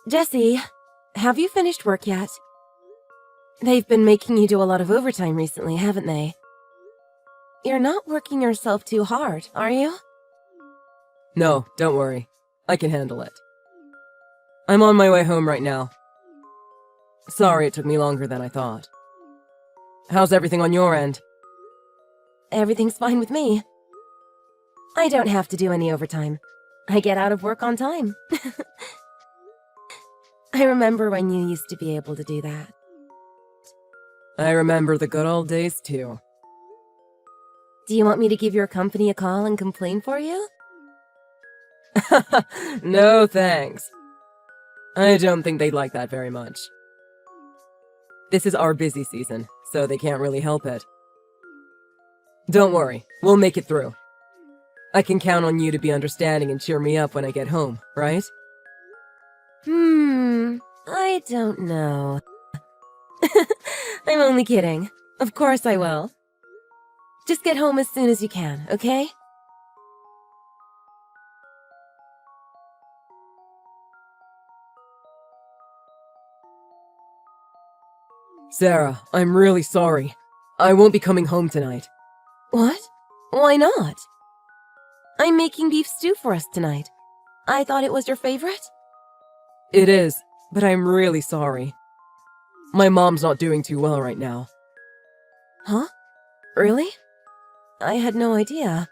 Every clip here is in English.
Jesse, have you finished work yet? They've been making you do a lot of overtime recently, haven't they? You're not working yourself too hard, are you? No, don't worry. I can handle it. I'm on my way home right now. Sorry it took me longer than I thought. How's everything on your end? Everything's fine with me. I don't have to do any overtime. I get out of work on time. I remember when you used to be able to do that. I remember the good old days too. Do you want me to give your company a call and complain for you? No thanks. I don't think they'd like that very much. This is our busy season, so they can't really help it. Don't worry, we'll make it through. I can count on you to be understanding and cheer me up when I get home, right? I don't know. I'm only kidding. Of course I will. Just get home as soon as you can, okay? Sarah, I'm really sorry. I won't be coming home tonight. What? Why not? I'm making beef stew for us tonight. I thought it was your favorite? It is, but I'm really sorry. My mom's not doing too well right now. Huh? Really? I had no idea.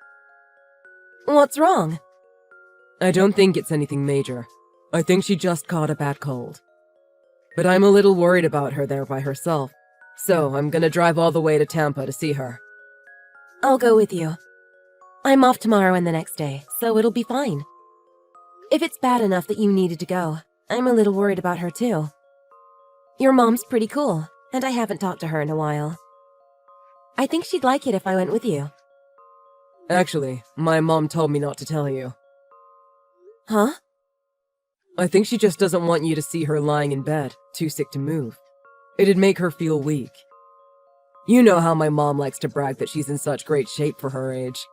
What's wrong? I don't think it's anything major. I think she just caught a bad cold. But I'm a little worried about her there by herself, so I'm gonna drive all the way to Tampa to see her. I'll go with you. I'm off tomorrow and the next day, so it'll be fine. If it's bad enough that you needed to go, I'm a little worried about her too. Your mom's pretty cool, and I haven't talked to her in a while. I think she'd like it if I went with you. Actually, my mom told me not to tell you. Huh? I think she just doesn't want you to see her lying in bed, too sick to move. It'd make her feel weak. You know how my mom likes to brag that she's in such great shape for her age.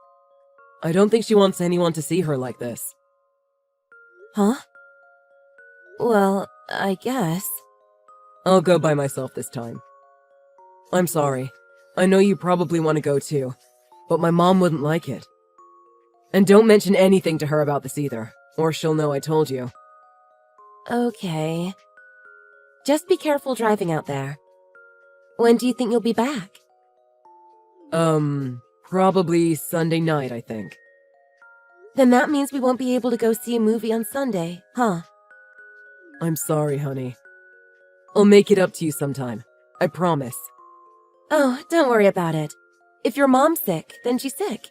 I don't think she wants anyone to see her like this. Huh? Well, I guess. I'll go by myself this time. I'm sorry. I know you probably want to go too, but my mom wouldn't like it. And don't mention anything to her about this either, or she'll know I told you. Okay. Just be careful driving out there. When do you think you'll be back? Probably Sunday night, I think. Then that means we won't be able to go see a movie on Sunday, huh? I'm sorry, honey. I'll make it up to you sometime. I promise. Oh, don't worry about it. If your mom's sick, then she's sick.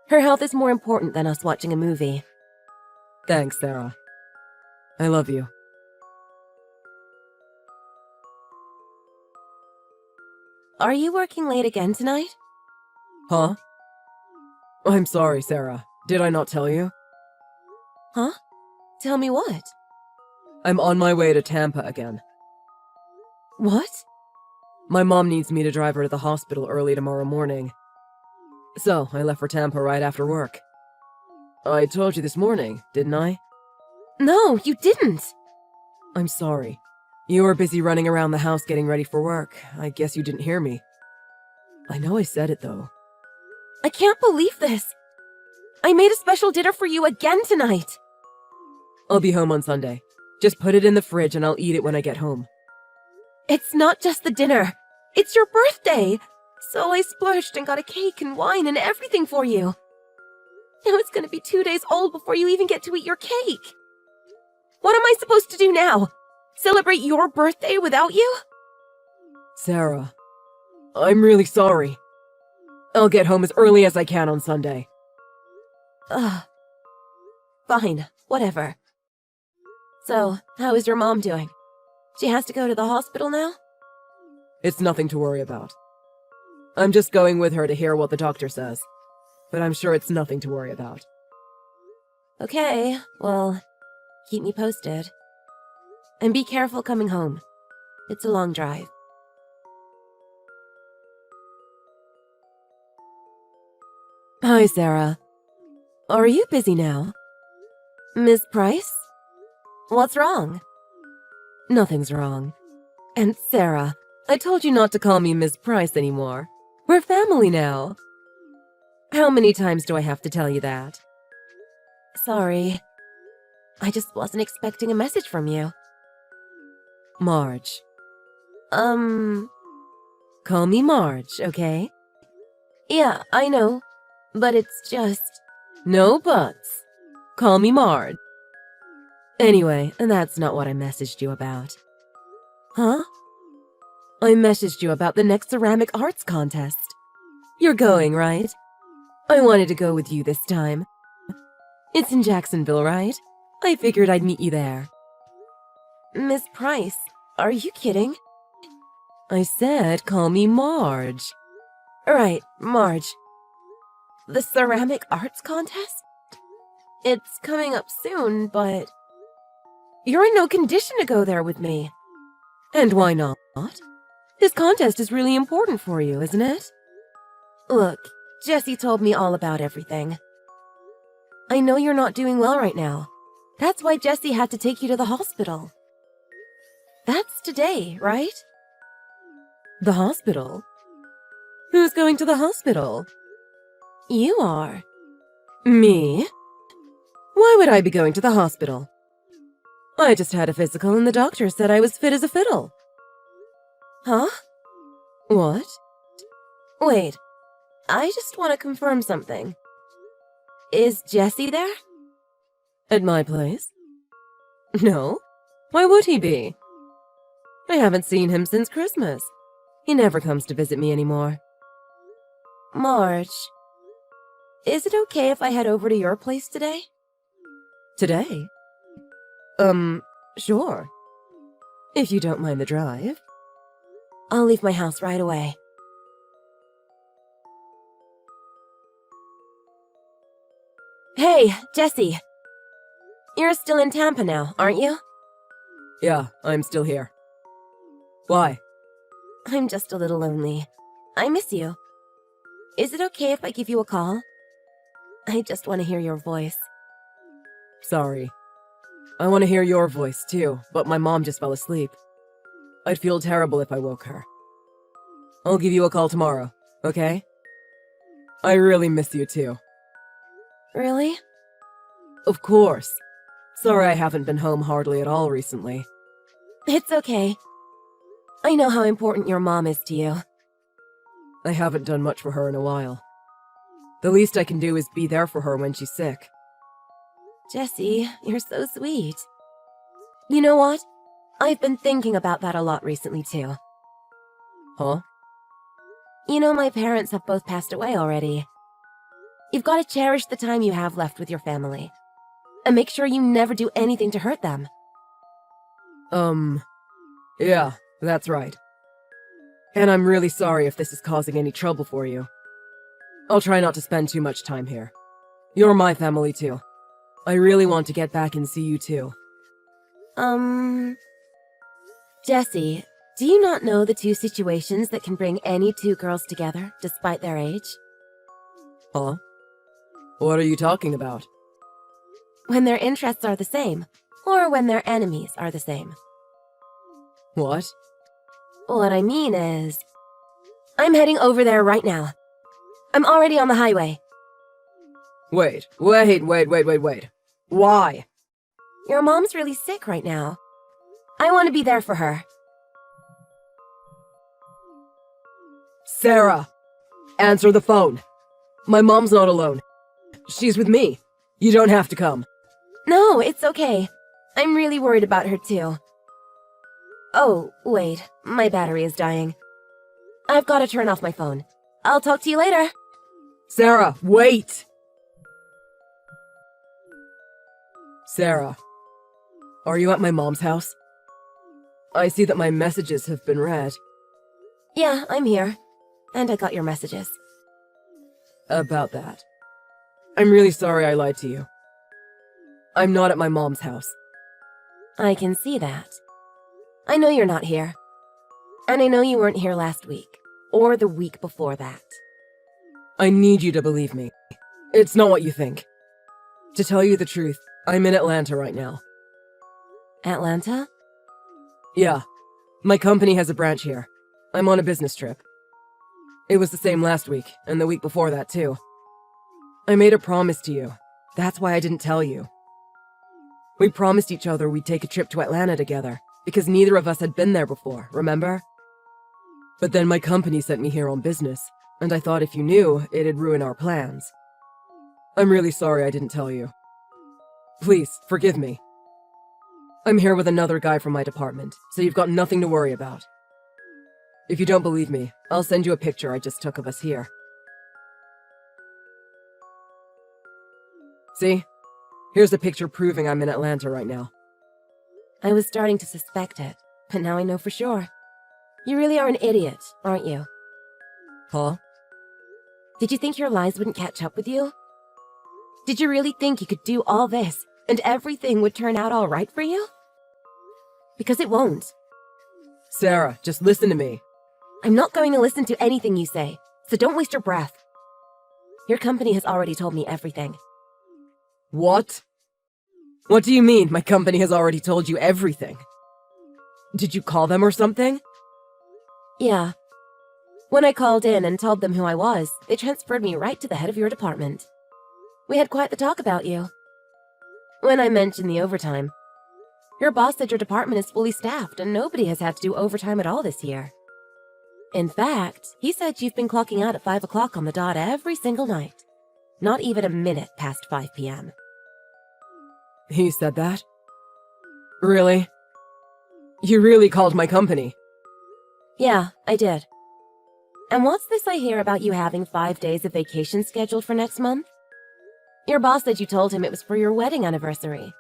Her health is more important than us watching a movie. Thanks, Sarah. I love you. Are you working late again tonight? Huh? I'm sorry, Sarah. Did I not tell you? Huh? Tell me what? I'm on my way to Tampa again. What? My mom needs me to drive her to the hospital early tomorrow morning. So, I left for Tampa right after work. I told you this morning, didn't I? No, you didn't! I'm sorry. You were busy running around the house getting ready for work. I guess you didn't hear me. I know I said it, though. I can't believe this! I made a special dinner for you again tonight! I'll be home on Sunday. Just put it in the fridge and I'll eat it when I get home. It's not just the dinner. It's your birthday! So I splurged and got a cake and wine and everything for you. Now it's gonna be 2 days old before you even get to eat your cake. What am I supposed to do now? Celebrate your birthday without you? Sarah, I'm really sorry. I'll get home as early as I can on Sunday. Fine, whatever. So, how is your mom doing? She has to go to the hospital now? It's nothing to worry about. I'm just going with her to hear what the doctor says. But I'm sure it's nothing to worry about. Okay, well, keep me posted. And be careful coming home. It's a long drive. Hi, Sarah. Are you busy now? Miss Price? What's wrong? Nothing's wrong. And Sarah, I told you not to call me Miss Price anymore. We're family now. How many times do I have to tell you that? Sorry. I just wasn't expecting a message from you. Marge. Call me Marge, okay? Yeah, I know. But it's just... No buts. Call me Marge. Anyway, that's not what I messaged you about. Huh? I messaged you about the next ceramic arts contest. You're going, right? I wanted to go with you this time. It's in Jacksonville, right? I figured I'd meet you there. Miss Price, are you kidding? I said call me Marge. Right, Marge. The ceramic arts contest? It's coming up soon, but... You're in no condition to go there with me. And why not? This contest is really important for you, isn't it? Look, Jessie told me all about everything. I know you're not doing well right now. That's why Jessie had to take you to the hospital. That's today, right? The hospital? Who's going to the hospital? You are. Me? Why would I be going to the hospital? I just had a physical and the doctor said I was fit as a fiddle. Huh? What? Wait, I just want to confirm something. Is Jesse there? At my place? No. Why would he be? I haven't seen him since Christmas. He never comes to visit me anymore. Marge, is it okay if I head over to your place today? Today? Sure. If you don't mind the drive. I'll leave my house right away. Hey, Jesse. You're still in Tampa now, aren't you? Yeah, I'm still here. Why? I'm just a little lonely. I miss you. Is it okay if I give you a call? I just want to hear your voice. Sorry. I want to hear your voice too, but my mom just fell asleep. I'd feel terrible if I woke her. I'll give you a call tomorrow, okay? I really miss you too. Really? Of course. Sorry I haven't been home hardly at all recently. It's okay. I know how important your mom is to you. I haven't done much for her in a while. The least I can do is be there for her when she's sick. Jesse, you're so sweet. You know what? I've been thinking about that a lot recently, too. Huh? You know, my parents have both passed away already. You've got to cherish the time you have left with your family. And make sure you never do anything to hurt them. Yeah, that's right. And I'm really sorry if this is causing any trouble for you. I'll try not to spend too much time here. You're my family too. I really want to get back and see you too. Jesse, do you not know the two situations that can bring any two girls together, despite their age? Huh? What are you talking about? When their interests are the same, or when their enemies are the same. What? What I mean is... I'm heading over there right now. I'm already on the highway. Wait. Why? Your mom's really sick right now. I want to be there for her. Sarah! Answer the phone. My mom's not alone. She's with me. You don't have to come. No, it's okay. I'm really worried about her too. Oh, wait. My battery is dying. I've got to turn off my phone. I'll talk to you later. Sarah, wait! Sarah, are you at my mom's house? I see that my messages have been read. Yeah, I'm here. And I got your messages. About that. I'm really sorry I lied to you. I'm not at my mom's house. I can see that. I know you're not here. And I know you weren't here last week, or the week before that. I need you to believe me. It's not what you think. To tell you the truth, I'm in Atlanta right now. Atlanta? Yeah. My company has a branch here. I'm on a business trip. It was the same last week, and the week before that, too. I made a promise to you. That's why I didn't tell you. We promised each other we'd take a trip to Atlanta together, because neither of us had been there before, remember? But then my company sent me here on business, and I thought if you knew, it'd ruin our plans. I'm really sorry I didn't tell you. Please, forgive me. I'm here with another guy from my department, so you've got nothing to worry about. If you don't believe me, I'll send you a picture I just took of us here. See? Here's a picture proving I'm in Atlanta right now. I was starting to suspect it, but now I know for sure. You really are an idiot, aren't you? Huh? Did you think your lies wouldn't catch up with you? Did you really think you could do all this and everything would turn out all right for you? Because it won't. Sarah, just listen to me. I'm not going to listen to anything you say, so don't waste your breath. Your company has already told me everything. What? What do you mean, my company has already told you everything? Did you call them or something? Yeah. When I called in and told them who I was, they transferred me right to the head of your department. We had quite the talk about you. When I mentioned the overtime, your boss said your department is fully staffed and nobody has had to do overtime at all this year. In fact, he said you've been clocking out at 5 o'clock on the dot every single night. Not even a minute past 5 p.m. He said that? Really? You really called my company? Yeah, I did. And what's this I hear about you having 5 days of vacation scheduled for next month? Your boss said you told him it was for your wedding anniversary.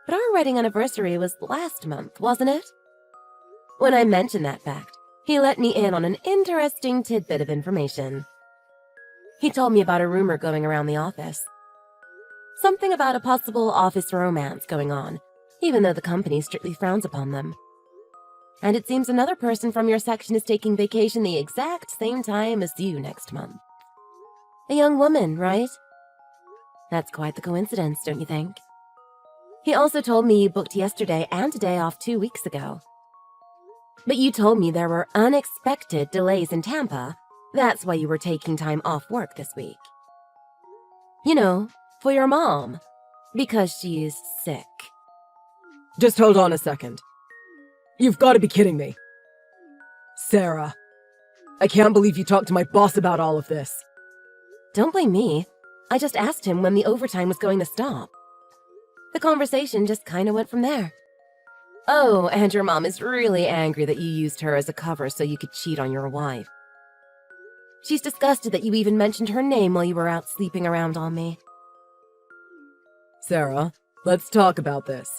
But our wedding anniversary was last month, wasn't it? When I mentioned that fact, he let me in on an interesting tidbit of information. He told me about a rumor going around the office. Something about a possible office romance going on, even though the company strictly frowns upon them. And it seems another person from your section is taking vacation the exact same time as you next month. A young woman, right? That's quite the coincidence, don't you think? He also told me you booked yesterday and today off 2 weeks ago. But you told me there were unexpected delays in Tampa. That's why you were taking time off work this week. You know, for your mom. Because she's sick. Just hold on a second. You've got to be kidding me. Sarah, I can't believe you talked to my boss about all of this. Don't blame me. I just asked him when the overtime was going to stop. The conversation just kind of went from there. Oh, and your mom is really angry that you used her as a cover so you could cheat on your wife. She's disgusted that you even mentioned her name while you were out sleeping around on me. Sarah, let's talk about this.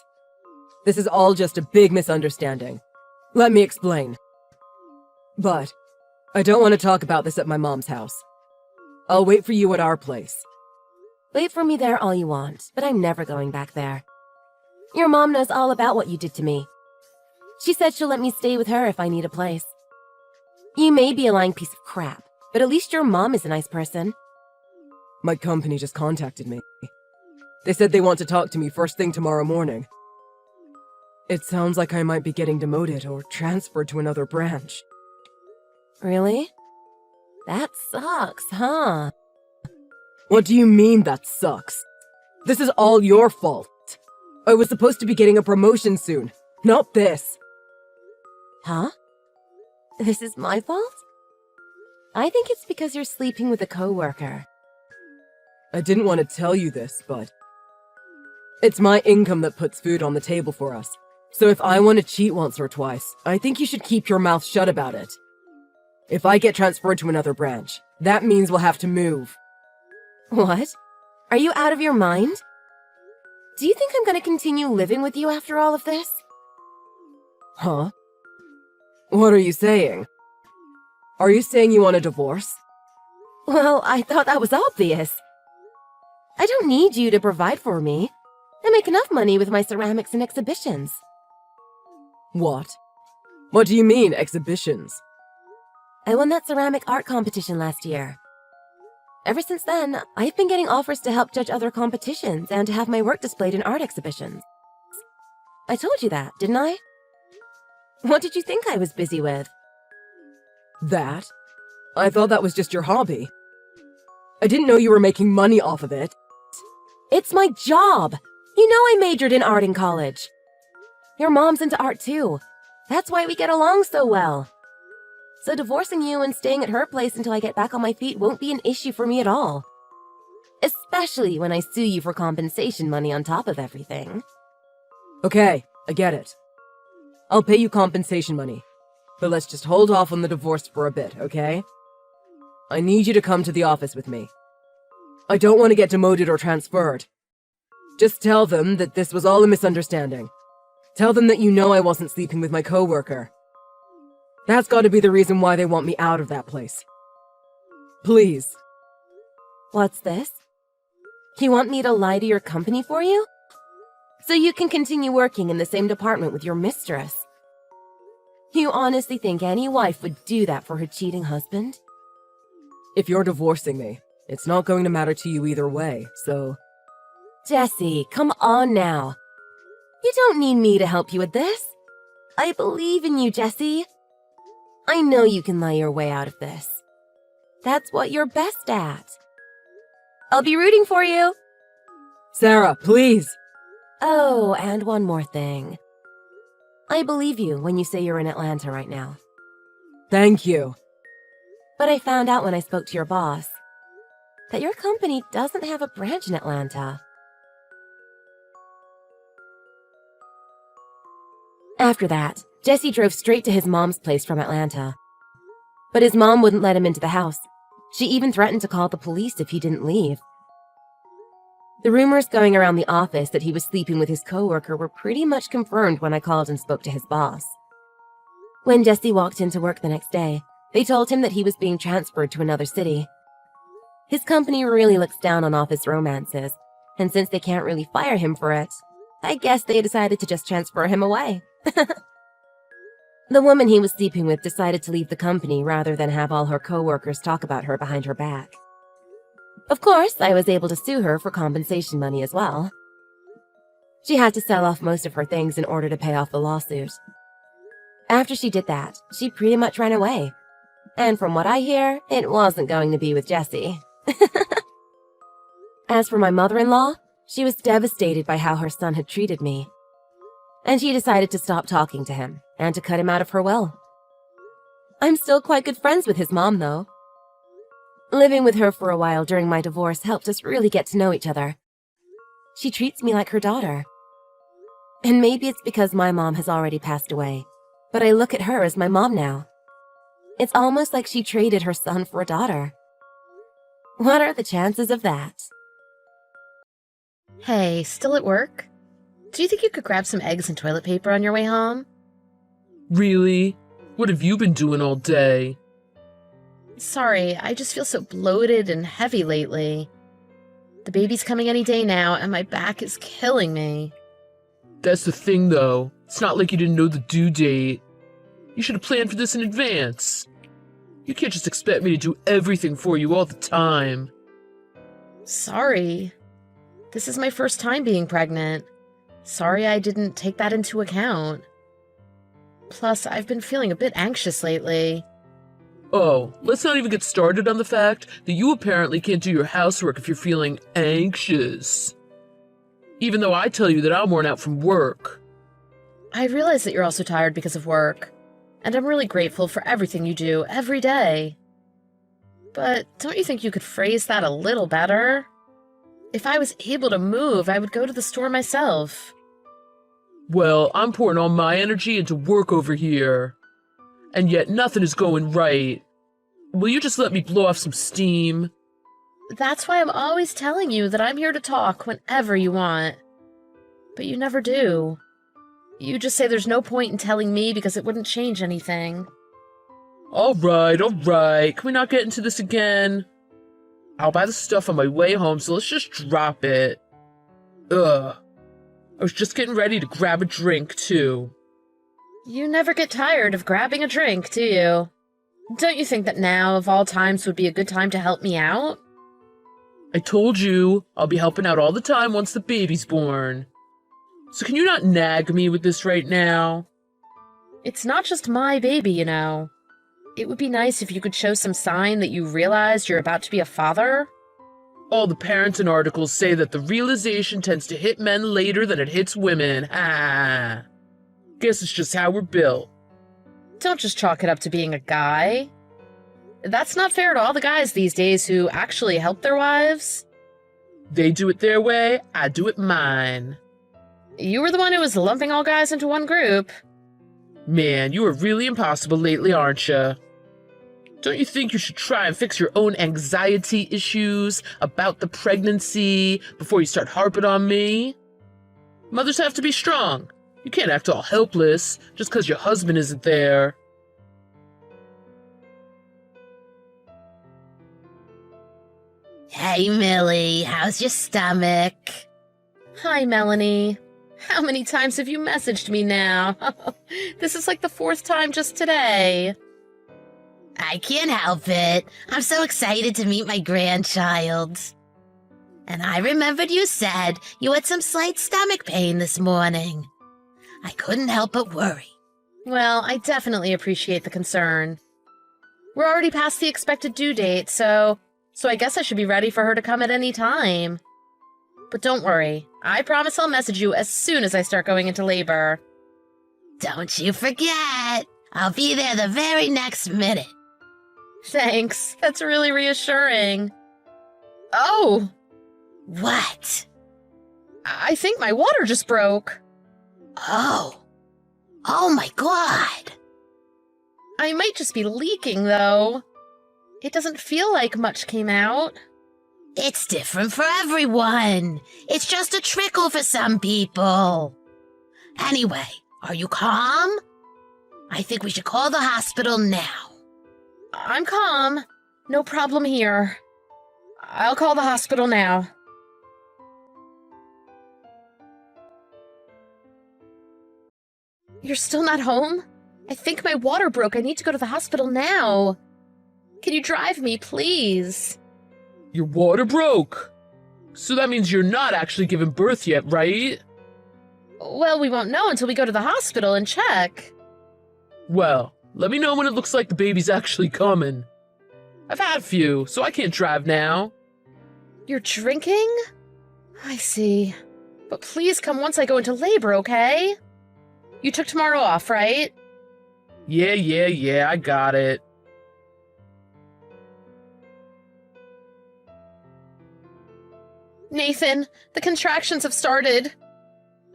This is all just a big misunderstanding. Let me explain. But I don't want to talk about this at my mom's house. I'll wait for you at our place. Wait for me there all you want, but I'm never going back there. Your mom knows all about what you did to me. She said she'll let me stay with her if I need a place. You may be a lying piece of crap, but at least your mom is a nice person. My company just contacted me. They said they want to talk to me first thing tomorrow morning. It sounds like I might be getting demoted or transferred to another branch. Really? That sucks, huh? What do you mean that sucks? This is all your fault. I was supposed to be getting a promotion soon, not this. Huh? This is my fault? I think it's because you're sleeping with a coworker. I didn't want to tell you this, but it's my income that puts food on the table for us. So if I want to cheat once or twice, I think you should keep your mouth shut about it. If I get transferred to another branch, that means we'll have to move. What? Are you out of your mind? Do you think I'm going to continue living with you after all of this? Huh? What are you saying? Are you saying you want a divorce? Well, I thought that was obvious. I don't need you to provide for me. I make enough money with my ceramics and exhibitions. What? What do you mean, exhibitions? I won that ceramic art competition last year. Ever since then, I've been getting offers to help judge other competitions and to have my work displayed in art exhibitions. I told you that, didn't I? What did you think I was busy with? That? I thought that was just your hobby. I didn't know you were making money off of it. It's my job! You know I majored in art in college. Your mom's into art too. That's why we get along so well. So divorcing you and staying at her place until I get back on my feet won't be an issue for me at all. Especially when I sue you for compensation money on top of everything. Okay, I get it. I'll pay you compensation money. But let's just hold off on the divorce for a bit, okay? I need you to come to the office with me. I don't want to get demoted or transferred. Just tell them that this was all a misunderstanding. Tell them that you know I wasn't sleeping with my coworker. That's got to be the reason why they want me out of that place. Please. What's this? You want me to lie to your company for you? So you can continue working in the same department with your mistress? You honestly think any wife would do that for her cheating husband? If you're divorcing me, it's not going to matter to you either way, so... Jesse, come on now. You don't need me to help you with this. I believe in you, Jesse. I know you can lie your way out of this. That's what you're best at. I'll be rooting for you. Sarah, please! Oh, and one more thing. I believe you when you say you're in Atlanta right now. Thank you. But I found out when I spoke to your boss that your company doesn't have a branch in Atlanta. After that, Jesse drove straight to his mom's place from Atlanta. But his mom wouldn't let him into the house. She even threatened to call the police if he didn't leave. The rumors going around the office that he was sleeping with his coworker were pretty much confirmed when I called and spoke to his boss. When Jesse walked into work the next day, they told him that he was being transferred to another city. His company really looks down on office romances, and since they can't really fire him for it, I guess they decided to just transfer him away. The woman he was sleeping with decided to leave the company rather than have all her coworkers talk about her behind her back. Of course, I was able to sue her for compensation money as well. She had to sell off most of her things in order to pay off the lawsuit. After she did that, she pretty much ran away. And from what I hear, it wasn't going to be with Jesse. As for my mother-in-law, she was devastated by how her son had treated me. And she decided to stop talking to him and to cut him out of her will. I'm still quite good friends with his mom, though. Living with her for a while during my divorce helped us really get to know each other. She treats me like her daughter. And maybe it's because my mom has already passed away, but I look at her as my mom now. It's almost like she traded her son for a daughter. What are the chances of that? Hey, still at work? Do you think you could grab some eggs and toilet paper on your way home? Really? What have you been doing all day? Sorry, I just feel so bloated and heavy lately. The baby's coming any day now, and my back is killing me. That's the thing, though. It's not like you didn't know the due date. You should have planned for this in advance. You can't just expect me to do everything for you all the time. Sorry. This is my first time being pregnant. Sorry I didn't take that into account. Plus, I've been feeling a bit anxious lately. Oh, let's not even get started on the fact that you apparently can't do your housework if you're feeling anxious. Even though I tell you that I'm worn out from work. I realize that you're also tired because of work, and I'm really grateful for everything you do every day. But don't you think you could phrase that a little better? If I was able to move, I would go to the store myself. Well, I'm pouring all my energy into work over here. And yet nothing is going right. Will you just let me blow off some steam? That's why I'm always telling you that I'm here to talk whenever you want. But you never do. You just say there's no point in telling me because it wouldn't change anything. All right. Can we not get into this again? I'll buy the stuff on my way home, so let's just drop it. Ugh. I was just getting ready to grab a drink, too. You never get tired of grabbing a drink, do you? Don't you think that now, of all times, would be a good time to help me out? I told you, I'll be helping out all the time once the baby's born. So can you not nag me with this right now? It's not just my baby, you know. It would be nice if you could show some sign that you realized you're about to be a father. All the parenting articles say that the realization tends to hit men later than it hits women. Ah. Guess it's just how we're built. Don't just chalk it up to being a guy. That's not fair to all the guys these days who actually help their wives. They do it their way, I do it mine. You were the one who was lumping all guys into one group. Man, you are really impossible lately, aren't you? Don't you think you should try and fix your own anxiety issues about the pregnancy before you start harping on me? Mothers have to be strong. You can't act all helpless just because your husband isn't there. Hey, Millie, how's your stomach? Hi, Melanie. How many times have you messaged me now? This is like the 4th time just today. I can't help it. I'm so excited to meet my grandchild. And I remembered you said you had some slight stomach pain this morning. I couldn't help but worry. Well, I definitely appreciate the concern. We're already past the expected due date, so I guess I should be ready for her to come at any time. But don't worry, I promise I'll message you as soon as I start going into labor. Don't you forget. I'll be there the very next minute. Thanks, that's really reassuring. Oh, What? I think my water just broke. Oh. Oh my God. I might just be leaking, though. It doesn't feel like much came out. It's different for everyone. It's just a trickle for some people. Anyway, are you calm? I think we should call the hospital now. I'm calm. No problem here. I'll call the hospital now. You're still not home? I think my water broke. I need to go to the hospital now. Can you drive me, please? Your water broke. So that means you're not actually giving birth yet, right? Well, we won't know until we go to the hospital and check. Well, let me know when it looks like the baby's actually coming. I've had a few, so I can't drive now. You're drinking? I see. But please come once I go into labor, okay? You took tomorrow off, right? Yeah, I got it. Nathan, the contractions have started.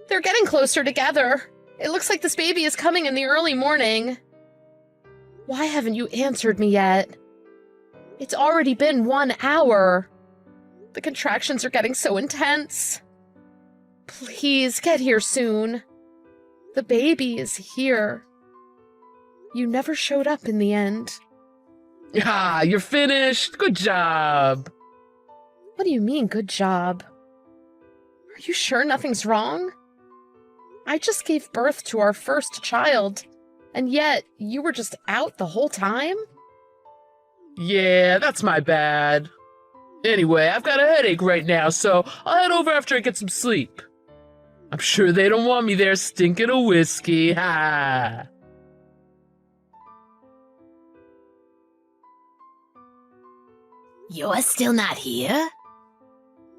They're getting closer together. It looks like this baby is coming in the early morning. Why haven't you answered me yet? It's already been 1 hour. The contractions are getting so intense. Please get here soon. The baby is here. You never showed up in the end. Ah, you're finished. Good job. What do you mean, good job? Are you sure nothing's wrong? I just gave birth to our first child, and yet you were just out the whole time? Yeah, that's my bad. Anyway, I've got a headache right now, so I'll head over after I get some sleep. I'm sure they don't want me there stinking of whiskey. Ha! You're still not here?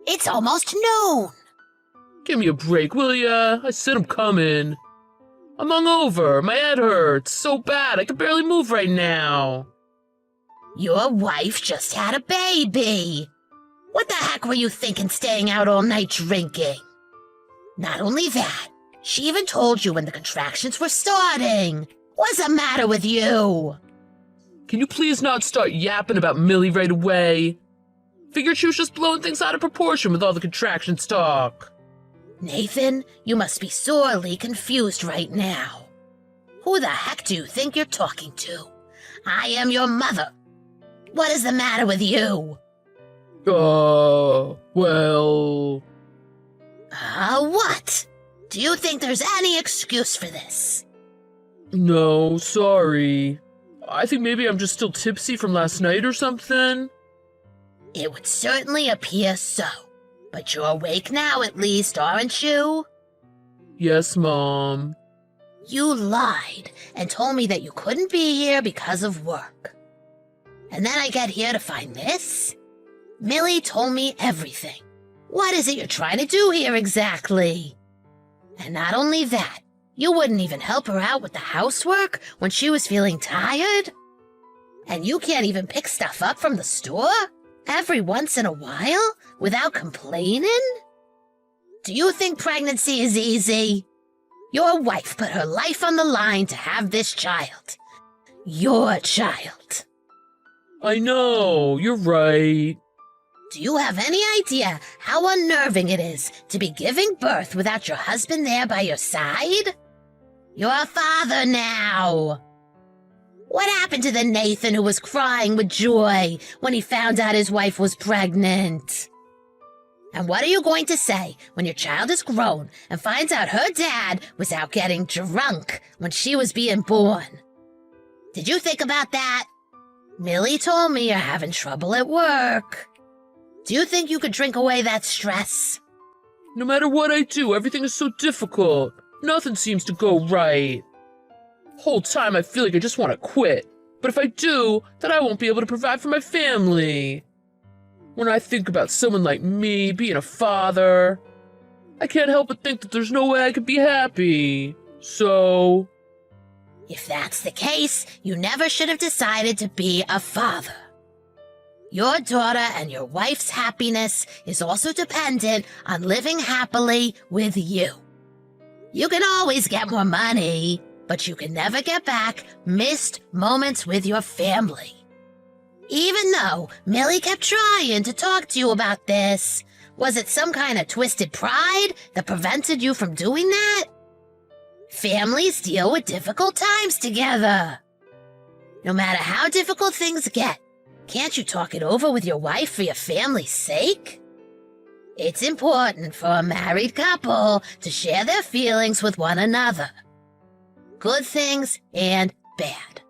It's almost noon. Give me a break, will ya? I said I'm coming. I'm hungover. My head hurts so bad I can barely move right now. Your wife just had a baby. What the heck were you thinking staying out all night drinking? Not only that, she even told you when the contractions were starting. What's the matter with you? Can you please not start yapping about Millie right away? Figured she was just blowing things out of proportion with all the contractions talk. Nathan, you must be sorely confused right now. Who the heck do you think you're talking to? I am your mother. What is the matter with you? Well... What? Do you think there's any excuse for this? No, sorry. I think maybe I'm just still tipsy from last night or something. It would certainly appear so. But you're awake now at least, aren't you? Yes, Mom. You lied and told me that you couldn't be here because of work. And then I get here to find this? Millie told me everything. What is it you're trying to do here exactly? And not only that, you wouldn't even help her out with the housework when she was feeling tired? And you can't even pick stuff up from the store every once in a while without complaining? Do you think pregnancy is easy? Your wife put her life on the line to have this child. Your child. I know, you're right. Do you have any idea how unnerving it is to be giving birth without your husband there by your side? You're a father now. What happened to the Nathan who was crying with joy when he found out his wife was pregnant? And what are you going to say when your child is grown and finds out her dad was out getting drunk when she was being born? Did you think about that? Millie told me you're having trouble at work. Do you think you could drink away that stress? No matter what I do, everything is so difficult. Nothing seems to go right. Whole time I feel like I just want to quit. But if I do, then I won't be able to provide for my family. When I think about someone like me being a father, I can't help but think that there's no way I could be happy. So... If that's the case, you never should have decided to be a father. Your daughter and your wife's happiness is also dependent on living happily with you. You can always get more money, but you can never get back missed moments with your family. Even though Millie kept trying to talk to you about this, was it some kind of twisted pride that prevented you from doing that? Families deal with difficult times together. No matter how difficult things get, can't you talk it over with your wife for your family's sake? It's important for a married couple to share their feelings with one another. Good things and bad.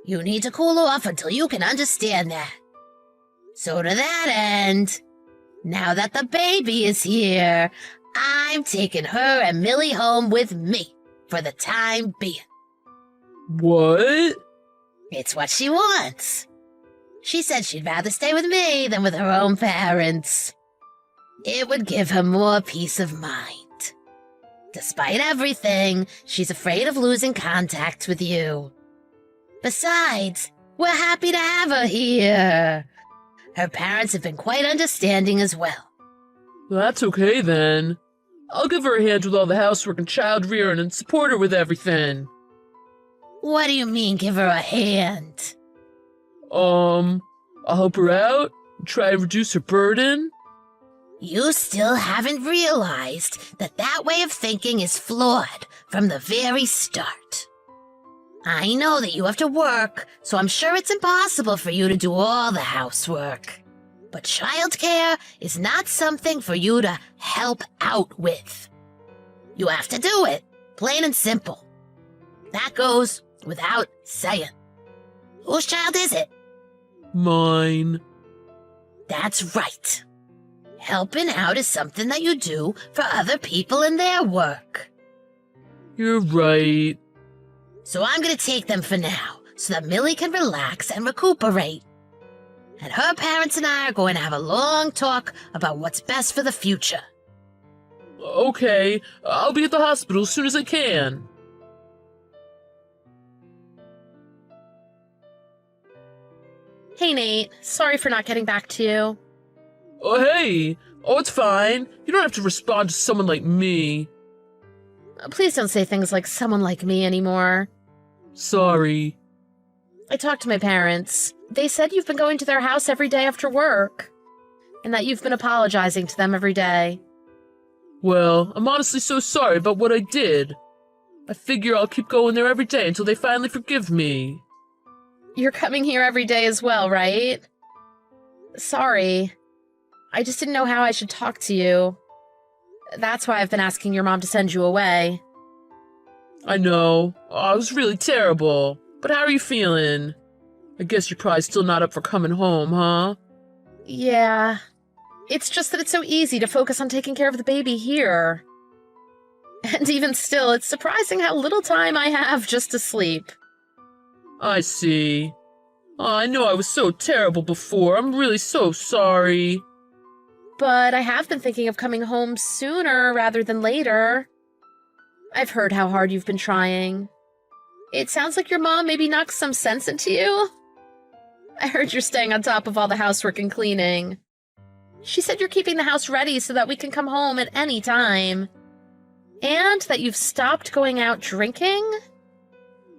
You need to cool off until you can understand that. So to that end, now that the baby is here, I'm taking her and Millie home with me for the time being. What? It's what she wants. She said she'd rather stay with me than with her own parents. It would give her more peace of mind. Despite everything, she's afraid of losing contact with you. Besides, we're happy to have her here. Her parents have been quite understanding as well. That's okay then. I'll give her a hand with all the housework and child rearing and support her with everything. What do you mean, give her a hand? I'll help her out and try to reduce her burden. You still haven't realized that that way of thinking is flawed from the very start. I know that you have to work, so I'm sure it's impossible for you to do all the housework. But childcare is not something for you to help out with. You have to do it, plain and simple. That goes without saying. Whose child is it? Mine. That's right. Helping out is something that you do for other people in their work. You're right. So I'm gonna take them for now, so that Millie can relax and recuperate. And her parents and I are going to have a long talk about what's best for the future. Okay, I'll be at the hospital as soon as I can. Hey, Nate. Sorry for not getting back to you. Oh, hey! Oh, it's fine. You don't have to respond to someone like me. Please don't say things like someone like me anymore. Sorry. I talked to my parents. They said you've been going to their house every day after work, and that you've been apologizing to them every day. Well, I'm honestly so sorry about what I did. I figure I'll keep going there every day until they finally forgive me. You're coming here every day as well, right? Sorry. I just didn't know how I should talk to you. That's why I've been asking your mom to send you away. I know. Oh, it was really terrible. But how are you feeling? I guess you're probably still not up for coming home, huh? Yeah. It's just that it's so easy to focus on taking care of the baby here. And even still, it's surprising how little time I have just to sleep. I see. Oh, I know I was so terrible before. I'm really so sorry. But I have been thinking of coming home sooner rather than later. I've heard how hard you've been trying. It sounds like your mom maybe knocked some sense into you. I heard you're staying on top of all the housework and cleaning. She said you're keeping the house ready so that we can come home at any time. And that you've stopped going out drinking?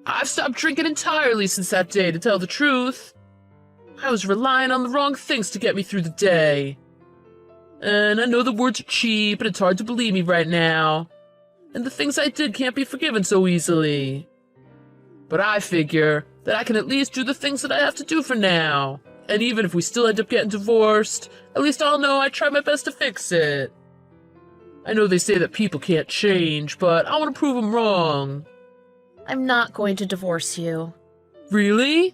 I've stopped drinking entirely since that day, to tell the truth. I was relying on the wrong things to get me through the day. And I know the words are cheap, and it's hard to believe me right now. And the things I did can't be forgiven so easily. But I figure that I can at least do the things that I have to do for now. And even if we still end up getting divorced, at least I'll know I tried my best to fix it. I know they say that people can't change, but I want to prove them wrong. I'm not going to divorce you. Really?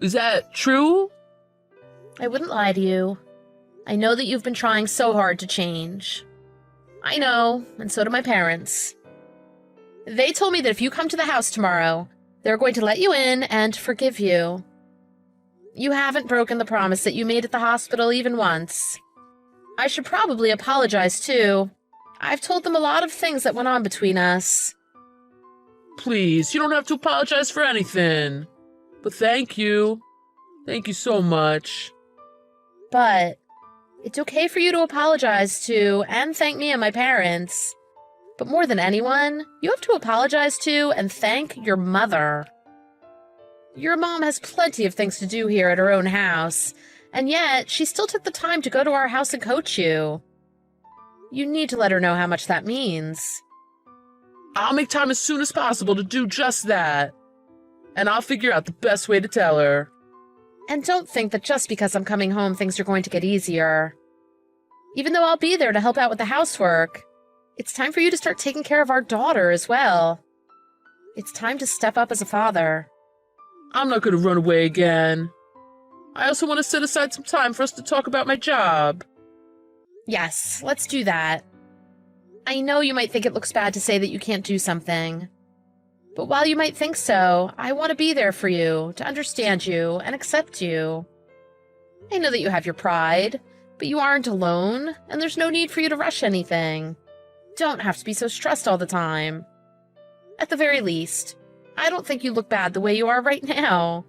Is that true? I wouldn't lie to you. I know that you've been trying so hard to change. I know, and so do my parents. They told me that if you come to the house tomorrow, they're going to let you in and forgive you. You haven't broken the promise that you made at the hospital even once. I should probably apologize, too. I've told them a lot of things that went on between us. Please, you don't have to apologize for anything. But thank you. Thank you so much. But it's okay for you to apologize to and thank me and my parents. But more than anyone, you have to apologize to and thank your mother. Your mom has plenty of things to do here at her own house, and yet she still took the time to go to our house and coach you. You need to let her know how much that means. I'll make time as soon as possible to do just that. And I'll figure out the best way to tell her. And don't think that just because I'm coming home things are going to get easier. Even though I'll be there to help out with the housework, it's time for you to start taking care of our daughter as well. It's time to step up as a father. I'm not going to run away again. I also want to set aside some time for us to talk about my job. Yes, let's do that. I know you might think it looks bad to say that you can't do something. But while you might think so, I want to be there for you, to understand you and accept you. I know that you have your pride, but you aren't alone, and there's no need for you to rush anything. Don't have to be so stressed all the time. At the very least, I don't think you look bad the way you are right now.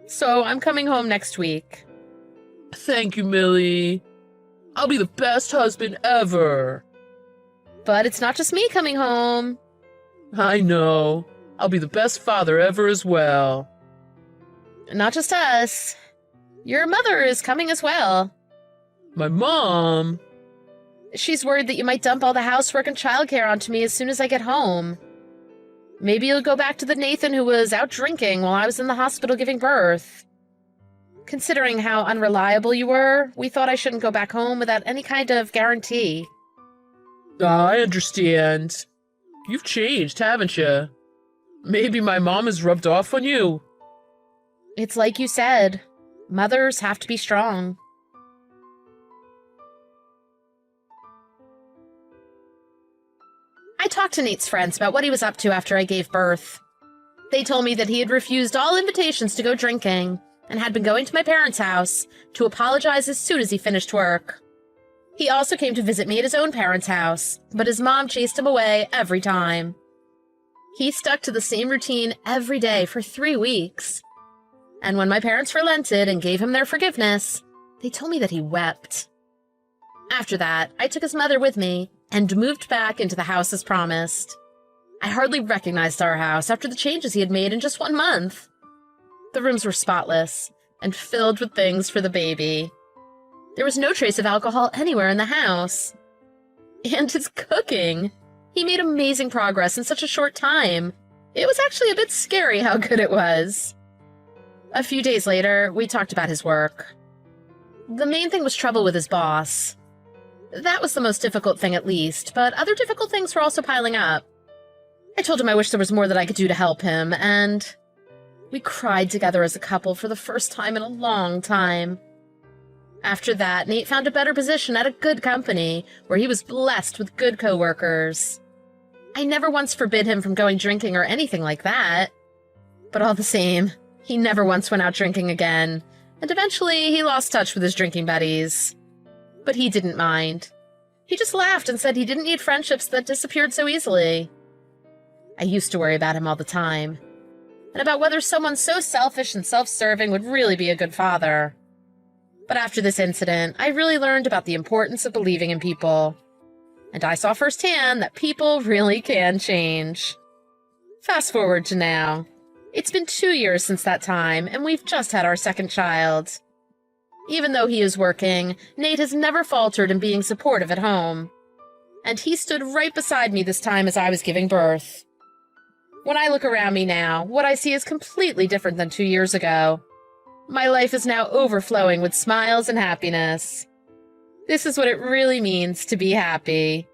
So I'm coming home next week. Thank you, Millie. I'll be the best husband ever. But it's not just me coming home. I know. I'll be the best father ever as well. Not just us. Your mother is coming as well. My mom? She's worried that you might dump all the housework and childcare onto me as soon as I get home. Maybe you'll go back to the Nathan who was out drinking while I was in the hospital giving birth. Considering how unreliable you were, we thought I shouldn't go back home without any kind of guarantee. I understand. You've changed, haven't you? Maybe my mom has rubbed off on you. It's like you said, mothers have to be strong. I talked to Nate's friends about what he was up to after I gave birth. They told me that he had refused all invitations to go drinking and had been going to my parents' house to apologize as soon as he finished work. He also came to visit me at his own parents' house, but his mom chased him away every time. He stuck to the same routine every day for 3 weeks. And when my parents relented and gave him their forgiveness, they told me that he wept. After that, I took his mother with me and moved back into the house as promised. I hardly recognized our house after the changes he had made in just 1 month. The rooms were spotless and filled with things for the baby. There was no trace of alcohol anywhere in the house. And his cooking. He made amazing progress in such a short time. It was actually a bit scary how good it was. A few days later, we talked about his work. The main thing was trouble with his boss. That was the most difficult thing at least, but other difficult things were also piling up. I told him I wished there was more that I could do to help him, and we cried together as a couple for the first time in a long time. After that, Nate found a better position at a good company, where he was blessed with good coworkers. I never once forbid him from going drinking or anything like that. But all the same, he never once went out drinking again, and eventually he lost touch with his drinking buddies. But he didn't mind. He just laughed and said he didn't need friendships that disappeared so easily. I used to worry about him all the time, and about whether someone so selfish and self-serving would really be a good father. But after this incident, I really learned about the importance of believing in people. And I saw firsthand that people really can change. Fast forward to now. It's been 2 years since that time, and we've just had our second child. Even though he is working, Nate has never faltered in being supportive at home. And he stood right beside me this time as I was giving birth. When I look around me now, what I see is completely different than 2 years ago. My life is now overflowing with smiles and happiness. This is what it really means to be happy.